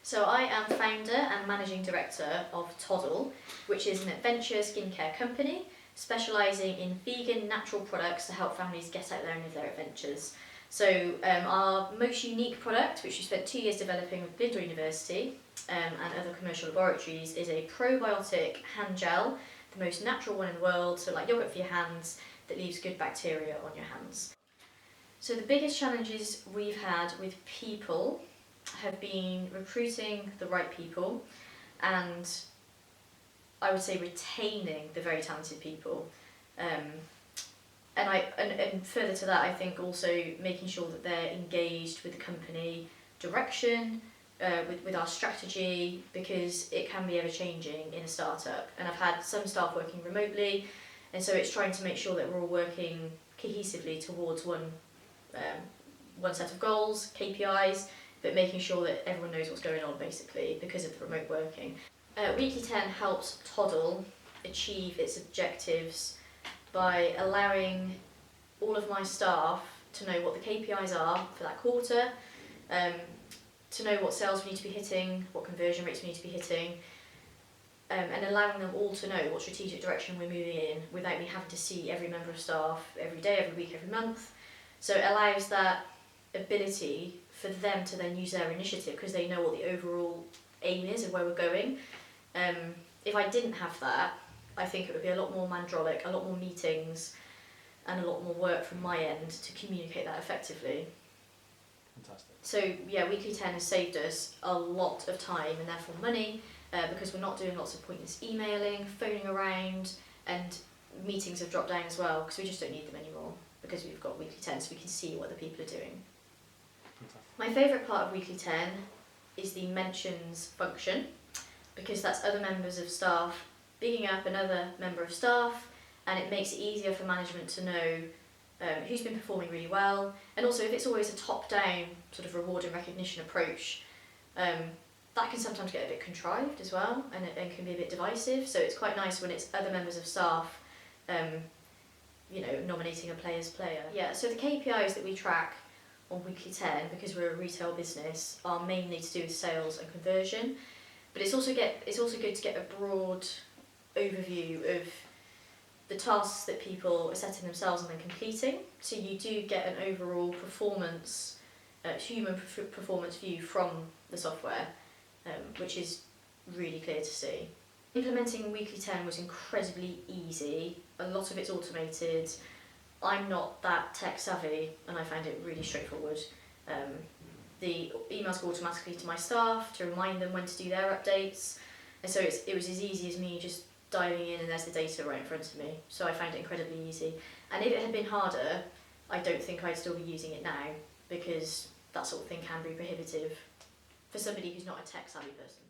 So I am founder and managing director of Toddle, which is an adventure skincare company specialising in vegan natural products to help families get out there and live their adventures. So our most unique product, which we spent 2 years developing with Glyndor University and other commercial laboratories, is a probiotic hand gel, the most natural one in the world, so like yogurt for your hands, that leaves good bacteria on your hands. So the biggest challenges we've had with people have been recruiting the right people and I would say retaining the very talented people. And further to that, I think also making sure that they're engaged with the company direction, with our strategy, because it can be ever changing in a startup. And I've had some staff working remotely, and so it's trying to make sure that we're all working cohesively towards one set of goals, KPIs, but making sure that everyone knows what's going on basically because of the remote working. Weekly10 helps Toddle achieve its objectives by allowing all of my staff to know what the KPIs are for that quarter, to know what sales we need to be hitting, what conversion rates we need to be hitting, and allowing them all to know what strategic direction we're moving in without me having to see every member of staff every day, every week, every month. So it allows that ability for them to then use their initiative because they know what the overall aim is of where we're going. If I didn't have that, I think it would be a lot more mandrolic, a lot more meetings, and a lot more work from my end to communicate that effectively. Fantastic. So yeah, Weekly10 has saved us a lot of time and therefore money because we're not doing lots of pointless emailing, phoning around, and meetings have dropped down as well because we just don't need them anymore because we've got Weekly10 so we can see what the people are doing. Fantastic. My favourite part of Weekly10 is the mentions function because that's other members of staff bigging up another member of staff, and it makes it easier for management to know who's been performing really well, and also if it's always a top-down sort of reward and recognition approach, that can sometimes get a bit contrived as well and can be a bit divisive, so it's quite nice when it's other members of staff nominating a player's player. Yeah, so the KPIs that we track on Weekly10, because we're a retail business, are mainly to do with sales and conversion, but it's also good to get a broad overview of the tasks that people are setting themselves and then completing, so you do get an overall performance, human performance view from the software, which is really clear to see. Implementing Weekly10 was incredibly easy. A lot of it's automated. I'm not that tech savvy and I found it really straightforward. The emails go automatically to my staff to remind them when to do their updates, and so it was as easy as me just diving in and there's the data right in front of me, so I found it incredibly easy. And if it had been harder, I don't think I'd still be using it now because that sort of thing can be prohibitive for somebody who's not a tech savvy person.